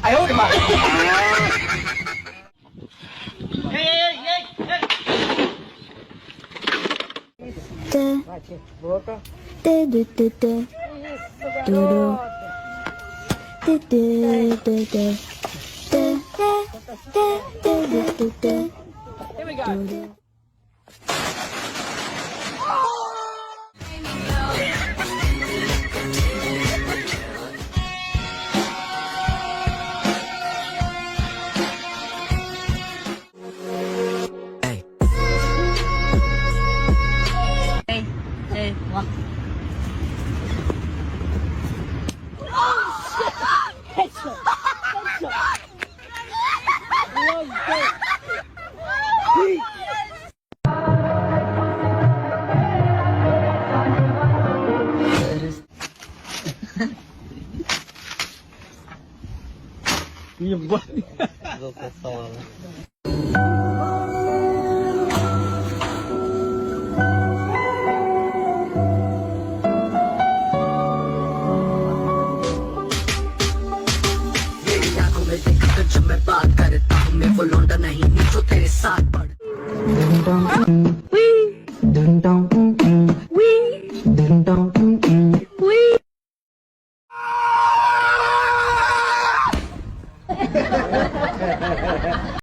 哎呦我的妈！Here we go. Hey, what? Headshot! Headshot! Love it! Iya buat. जब मैं बात करता हूँ मैं वो लौंडा नहीं हूँ जो तेरे साथ पड़ Ding dong,